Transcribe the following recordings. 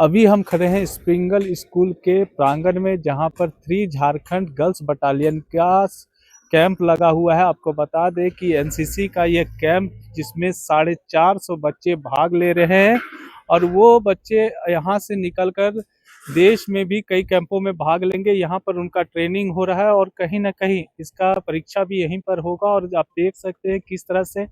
अभी हम खड़े हैं स्प्रिंगल स्कूल के प्रांगण में, जहां पर 3 झारखंड गर्ल्स बटालियन का कैंप लगा हुआ है। आपको बता दें कि एनसीसी का यह कैंप, जिसमें 450 बच्चे भाग ले रहे हैं, और वो बच्चे यहाँ से निकलकर देश में भी कई कैंपों में भाग लेंगे। यहाँ पर उनका ट्रेनिंग हो रहा है और कहीं ना कहीं इसका परीक्षा भी यहीं पर होगा। और आप देख सकते हैं किस तरह से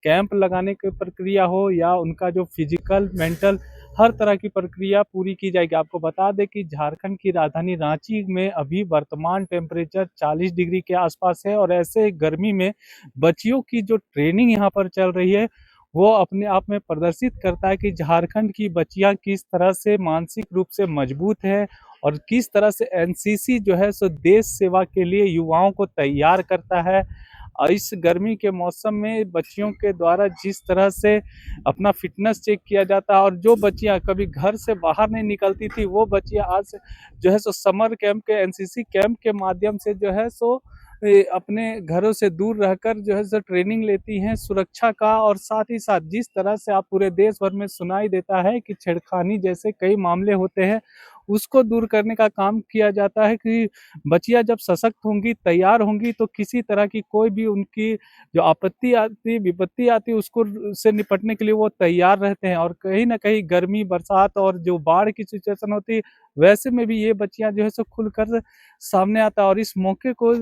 कैंप लगाने की प्रक्रिया हो या उनका जो फिजिकल मेंटल हर तरह की प्रक्रिया पूरी की जाएगी। आपको बता दें कि झारखंड की राजधानी रांची में अभी वर्तमान टेम्परेचर 40 डिग्री के आसपास है, और ऐसे गर्मी में बच्चियों की जो ट्रेनिंग यहाँ पर चल रही है वो अपने आप में प्रदर्शित करता है कि झारखंड की बच्चियां किस तरह से मानसिक रूप से मजबूत है, और किस तरह से एनसीसी जो है सो देश सेवा के लिए युवाओं को तैयार करता है। और इस गर्मी के मौसम में बच्चियों के द्वारा जिस तरह से अपना फिटनेस चेक किया जाता है, और जो बच्चियां कभी घर से बाहर नहीं निकलती थी, वो बच्चियां आज जो है सो समर कैंप के, एनसीसी कैंप के माध्यम से जो है सो अपने घरों से दूर रहकर जो है सो ट्रेनिंग लेती हैं सुरक्षा का। और साथ ही साथ जिस तरह से आप पूरे देश भर में सुनाई देता है कि छेड़खानी जैसे कई मामले होते हैं, उसको दूर करने का काम किया जाता है कि बच्चियां जब सशक्त होंगी, तैयार होंगी, तो किसी तरह की कोई भी उनकी जो आपत्ति आती, विपत्ति आती, उसको से निपटने के लिए वो तैयार रहते हैं। और कहीं ना कहीं गर्मी, बरसात और जो बाढ़ की सिचुएशन होती है, वैसे में भी ये बच्चियां जो है सो खुलकर सामने आता है। और इस मौके को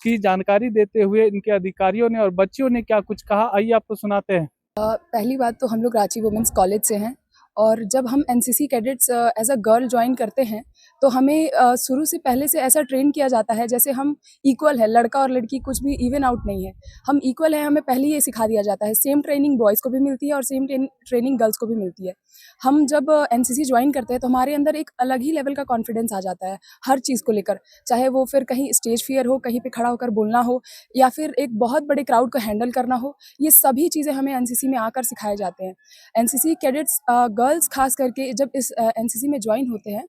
की जानकारी देते हुए इनके अधिकारियों ने और बच्चियों ने क्या कुछ कहा, आइए आपको सुनाते हैं। पहली बात तो हम लोग रांची वुमेंस कॉलेज से हैं, और जब हम NCC cadets as a girl join करते हैं तो हमें शुरू से पहले से ऐसा ट्रेन किया जाता है जैसे हम इक्वल है, लड़का और लड़की कुछ भी इवन आउट नहीं है, हम इक्वल है। हमें पहले ये सिखा दिया जाता है, सेम ट्रेनिंग बॉयज़ को भी मिलती है और सेम ट्रेनिंग गर्ल्स को भी मिलती है। हम जब एनसीसी ज्वाइन करते हैं तो हमारे अंदर एक अलग ही लेवल का कॉन्फिडेंस आ जाता है हर चीज़ को लेकर, चाहे वो फिर कहीं स्टेज फियर हो, कहीं पे खड़ा होकर बोलना हो, या फिर एक बहुत बड़े क्राउड को हैंडल करना हो। ये सभी चीज़ें हमें एनसीसी में आकर सिखाए जाते हैं। एनसीसी कैडेट्स गर्ल्स खास करके जब इस एनसीसी में ज्वाइन होते हैं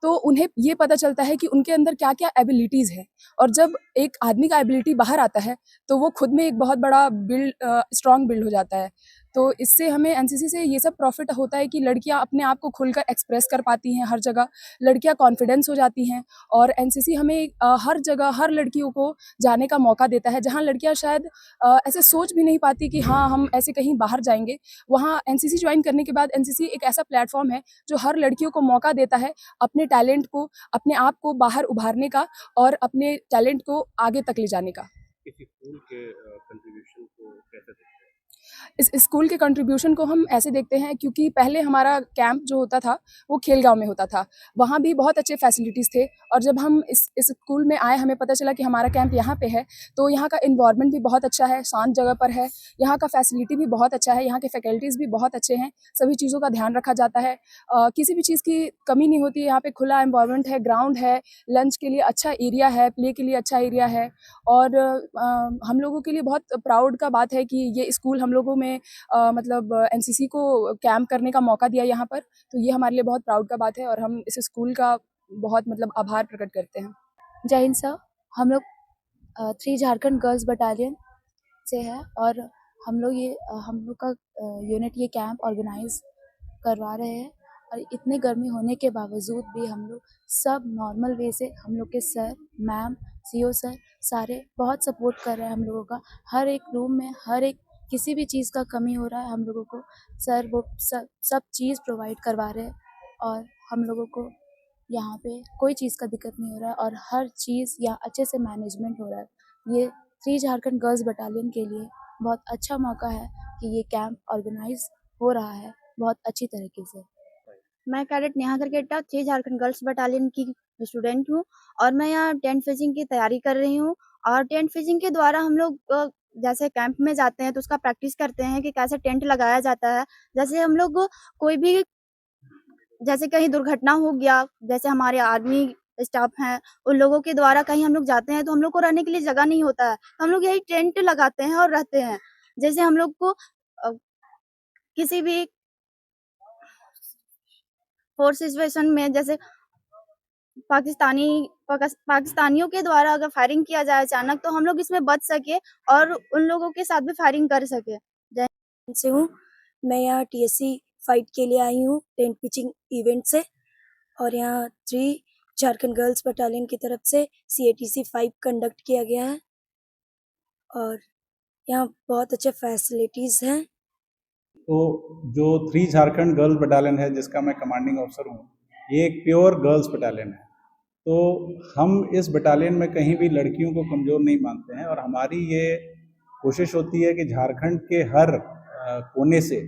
तो उन्हें ये पता चलता है कि उनके अंदर क्या-क्या एबिलिटीज़ है, और जब एक आदमी का एबिलिटी बाहर आता है तो वो खुद में एक बहुत बड़ा स्ट्रॉन्ग बिल्ड हो जाता है। तो इससे हमें एनसीसी से ये सब प्रॉफ़िट होता है कि लड़कियाँ अपने आप को खुलकर एक्सप्रेस कर पाती हैं हर जगह, लड़कियाँ कॉन्फिडेंस हो जाती हैं, और एनसीसी हमें हर जगह हर लड़कियों को जाने का मौका देता है, जहाँ लड़कियाँ शायद ऐसे सोच भी नहीं पाती कि हाँ, हम ऐसे कहीं बाहर जाएँगे। वहाँ एनसीसी ज्वाइन करने के बाद एनसीसी एक ऐसा प्लेटफ़ॉर्म है जो हर लड़कियों को मौका देता है अपने टैलेंट को, अपने आप को बाहर उभारने का और अपने टैलेंट को आगे तक ले जाने का। किसी स्कूल के कंट्रीब्यूशन को कैसे देखते हैं? इस स्कूल के कंट्रीब्यूशन को हम ऐसे देखते हैं, क्योंकि पहले हमारा कैंप जो होता था वो खेलगाँव में होता था। वहाँ भी बहुत अच्छे फैसिलिटीज़ थे, और जब हम इस स्कूल में आए, हमें पता चला कि हमारा कैंप यहाँ पे है, तो यहाँ का एनवायरनमेंट भी बहुत अच्छा है, शांत जगह पर है, यहाँ का फैसिलिटी भी बहुत अच्छा है, यहाँ के फैकल्टीज़ भी बहुत अच्छे हैं, सभी चीज़ों का ध्यान रखा जाता है। किसी भी चीज़ की कमी नहीं होती है, यहाँ पे खुला एनवायरनमेंट है, ग्राउंड है, लंच के लिए अच्छा एरिया है, प्ले के लिए अच्छा एरिया है, और हम लोगों के लिए बहुत प्राउड का बात है कि ये स्कूल हम लोगों में मतलब एनसीसी को कैंप करने का मौका दिया यहाँ पर, तो ये हमारे लिए बहुत प्राउड का बात है, और हम इस स्कूल का बहुत मतलब आभार प्रकट करते हैं। जय हिंद सर। हम लोग 3 झारखंड गर्ल्स बटालियन से है, और हम लोग का यूनिट ये कैंप ऑर्गेनाइज करवा रहे हैं, और इतनी गर्मी होने के बावजूद भी हम लोग सब नॉर्मल वे से, हम लोग के सर, मैम, सीओ सर सारे बहुत सपोर्ट कर रहे हैं हम लोगों का। हर एक रूम में हर एक किसी भी चीज़ का कमी हो रहा है, हम लोगों को सर वो सब चीज़ प्रोवाइड करवा रहे हैं, और हम लोगों को यहाँ पे कोई चीज़ का दिक्कत नहीं हो रहा है, और हर चीज़ यहाँ अच्छे से मैनेजमेंट हो रहा है। ये 3 झारखंड गर्ल्स बटालियन के लिए बहुत अच्छा मौका है कि ये कैंप ऑर्गेनाइज हो रहा है बहुत अच्छी तरीके से। मैं cadet Neha Kerketta 3 Jharkhand girls battalion की स्टूडेंट हूँ, और मैं यहाँ टेंट फेजिंग की तैयारी कर रही हूँ। और टेंट फेजिंग के द्वारा हम लोग जैसे कैंप में जाते हैं तो उसका प्रैक्टिस करते हैं कि कैसे टेंट लगाया जाता है। जैसे हम लोग कोई भी जैसे कहीं दुर्घटना हो गया, जैसे हमारे आर्मी स्टाफ हैं, उन लोगों के द्वारा कहीं हम लोग जाते हैं तो हम लोग को रहने के लिए जगह नहीं होता है, तो हम लोग यही टेंट लगाते हैं और रहते हैं। जैसे हम लोग को किसी भी फोर्स सिचुएशन में, जैसे पाकिस्तानियों के द्वारा अगर फायरिंग किया जाए अचानक, तो हम लोग इसमें बच सके और उन लोगों के साथ भी फायरिंग कर सके। से हूँ। मैं यहाँ टीएससी फाइट के लिए आई हूँ टेंट पिचिंग इवेंट से। और यहाँ 3 झारखंड गर्ल्स बटालियन की तरफ से CATC 5 कंडक्ट किया गया है और यहाँ बहुत अच्छे फैसिलिटीज़ हैं। तो जो 3 झारखंड गर्ल्स बटालियन है जिसका मैं कमांडिंग ऑफिसर हूँ, ये एक प्योर गर्ल्स बटालियन है। तो हम इस बटालियन में कहीं भी लड़कियों को कमज़ोर नहीं मानते हैं और हमारी ये कोशिश होती है कि झारखंड के हर कोने से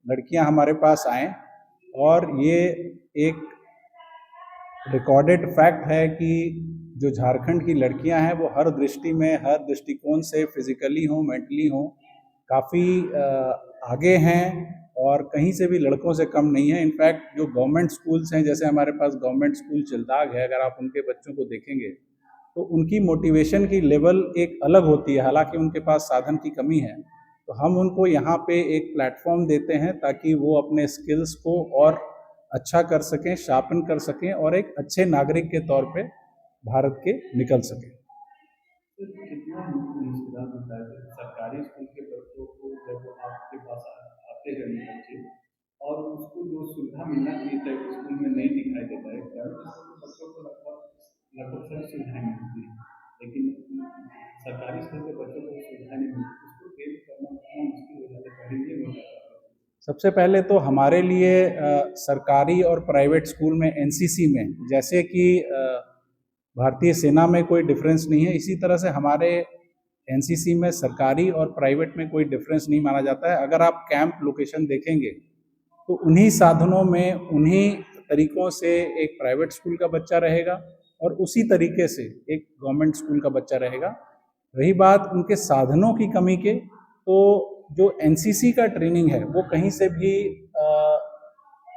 लड़कियां हमारे पास आएँ। और ये एक रिकॉर्डेड फैक्ट है कि जो झारखंड की लड़कियां हैं वो हर दृष्टि में, हर दृष्टिकोण से, फिजिकली हो, मेंटली हो, काफ़ी आगे हैं और कहीं से भी लड़कों से कम नहीं है। इनफैक्ट जो गवर्नमेंट स्कूल्स हैं, जैसे हमारे पास गवर्नमेंट स्कूल चिल्दाग है, अगर आप उनके बच्चों को देखेंगे तो उनकी मोटिवेशन की लेवल एक अलग होती है। हालांकि उनके पास साधन की कमी है, तो हम उनको यहाँ पे एक प्लेटफॉर्म देते हैं ताकि वो अपने स्किल्स को और अच्छा कर सकें, शार्पन कर सकें और एक अच्छे नागरिक के तौर पे भारत के निकल सकें। कितना मुश्किल होता है सरकारी स्कूल के बच्चों को जब आपके पास आते हैं बच्चे और उसको जो सुविधा मिलना चाहिए था स्कूल में नहीं दिखाई देता है। प्राइवेट स्कूल के बच्चों को लगभग सभी सुविधाएं मिलती हैं, लेकिन सरकारी स्कूल के बच्चों को सुविधा नहीं मिलती। उसको गेट करना कितना मुश्किल हो जाता है, पहले ये हो जाता है। सबसे पहले तो हमारे लिए सरकारी और प्राइवेट स्कूल में NCC में जैसे कि भारतीय सेना में कोई डिफरेंस नहीं है, इसी तरह से हमारे NCC में सरकारी और प्राइवेट में कोई डिफरेंस नहीं माना जाता है। अगर आप कैंप लोकेशन देखेंगे तो उन्हीं साधनों में, उन्हीं तरीकों से एक प्राइवेट स्कूल का बच्चा रहेगा और उसी तरीके से एक गवर्नमेंट स्कूल का बच्चा रहेगा। रही बात उनके साधनों की कमी के, तो जो NCC का ट्रेनिंग है वो कहीं से भी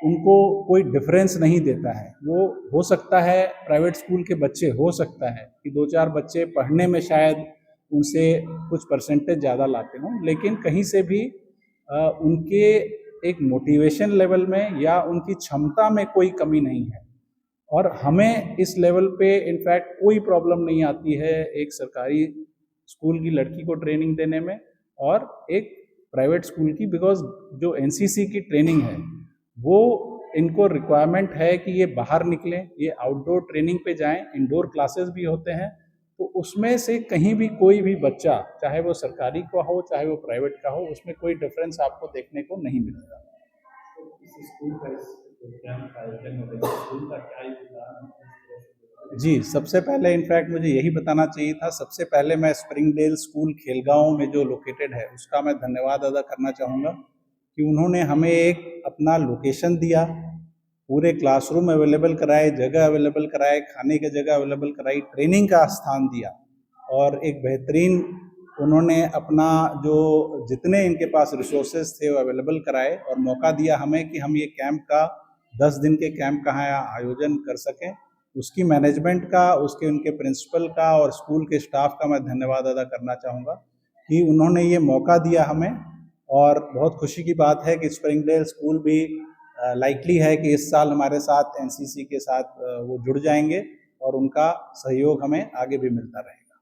उनको कोई डिफरेंस नहीं देता है। वो हो सकता है प्राइवेट स्कूल के बच्चे, हो सकता है कि 2-4 बच्चे पढ़ने में शायद उनसे कुछ परसेंटेज ज़्यादा लाते हों, लेकिन कहीं से भी उनके एक मोटिवेशन लेवल में या उनकी क्षमता में कोई कमी नहीं है। और हमें इस लेवल पे इनफैक्ट कोई प्रॉब्लम नहीं आती है एक सरकारी स्कूल की लड़की को ट्रेनिंग देने में और एक प्राइवेट स्कूल की, बिकॉज जो NCC की ट्रेनिंग है वो इनको रिक्वायरमेंट है कि ये बाहर निकलें, ये आउटडोर ट्रेनिंग पे जाएं, इंडोर क्लासेस भी होते हैं। तो उसमें से कहीं भी कोई भी बच्चा, चाहे वो सरकारी का हो चाहे वो प्राइवेट का हो, उसमें कोई डिफरेंस आपको देखने को नहीं मिलेगा। जी, सबसे पहले इनफैक्ट मुझे यही बताना चाहिए था। सबसे पहले मैं स्प्रिंगडेल स्कूल खेलगांव में जो लोकेटेड है उसका मैं धन्यवाद अदा करना चाहूँगा कि उन्होंने हमें एक अपना लोकेशन दिया, पूरे क्लासरूम अवेलेबल कराए, जगह अवेलेबल कराए, खाने की जगह अवेलेबल कराई, ट्रेनिंग का स्थान दिया और एक बेहतरीन उन्होंने अपना जो जितने इनके पास रिसोर्सेज थे वो अवेलेबल कराए और मौका दिया हमें कि हम ये कैंप का 10 दिन के कैंप का आयोजन कर सकें। उसकी मैनेजमेंट का, उसके उनके प्रिंसिपल का और स्कूल के स्टाफ का मैं धन्यवाद अदा करना चाहूँगा कि उन्होंने ये मौका दिया हमें। और बहुत खुशी की बात है कि स्प्रिंगडेल स्कूल भी लाइकली है कि इस साल हमारे साथ NCC के साथ वो जुड़ जाएंगे और उनका सहयोग हमें आगे भी मिलता रहेगा।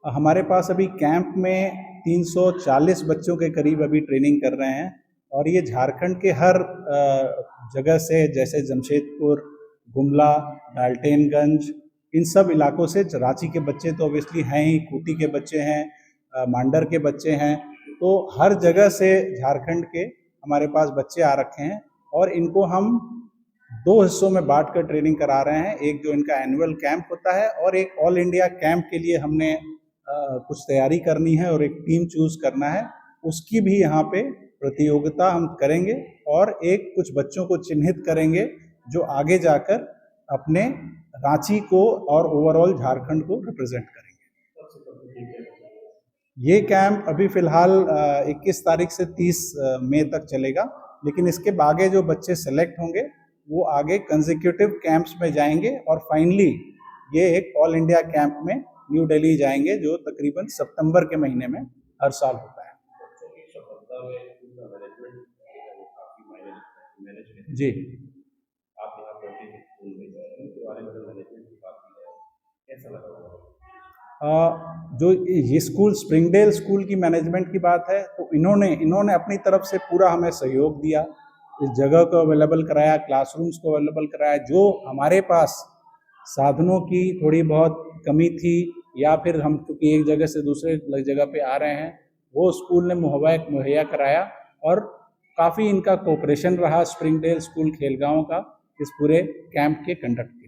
हमारे पास अभी कैंप में 340 बच्चों के करीब अभी ट्रेनिंग कर रहे हैं और ये झारखंड के हर जगह से, जैसे जमशेदपुर, गुमला, डाल्टेनगंज, इन सब इलाकों से। रांची के बच्चे तो ऑब्वियसली हैं ही, खूंटी के बच्चे हैं, मांडर के बच्चे हैं, तो हर जगह से झारखंड के हमारे पास बच्चे आ रखे हैं और इनको हम 2 हिस्सों में बांट कर ट्रेनिंग करा रहे हैं। एक जो इनका एनुअल कैंप होता है और एक ऑल इंडिया कैंप के लिए हमने कुछ तैयारी करनी है और एक टीम चूज करना है, उसकी भी यहाँ पे प्रतियोगिता हम करेंगे और एक कुछ बच्चों को चिन्हित करेंगे जो आगे जाकर अपने रांची को और ओवरऑल झारखंड को रिप्रेजेंट करेंगे। ये कैंप अभी फिलहाल 21 तारीख से 30 मई तक चलेगा, लेकिन इसके आगे जो बच्चे सेलेक्ट होंगे वो आगे कंसेक्यूटिव कैंप्स में जाएंगे और फाइनली ये एक ऑल इंडिया कैंप में न्यू दिल्ली जाएंगे, जो तकरीबन सितंबर के महीने में हर साल होता है। जी, आप यहाँ पहुंचे स्कूल में, तो वाले मैनेजमेंट की बात की है, कैसा लगा? जो ये स्कूल स्प्रिंगडेल स्कूल की मैनेजमेंट की बात है, तो इन्होंने अपनी तरफ से पूरा हमें सहयोग दिया, इस जगह को अवेलेबल कराया, क्लासरूम्स को अवेलेबल कराया। जो हमारे पास साधनों की थोड़ी बहुत कमी थी या फिर हम क्योंकि एक जगह से दूसरे जगह पे आ रहे हैं, वो स्कूल ने मुहैया कराया और काफ़ी इनका कोऑपरेशन रहा स्प्रिंगडेल स्कूल खेलगांव का इस पूरे कैंप के कंडक्ट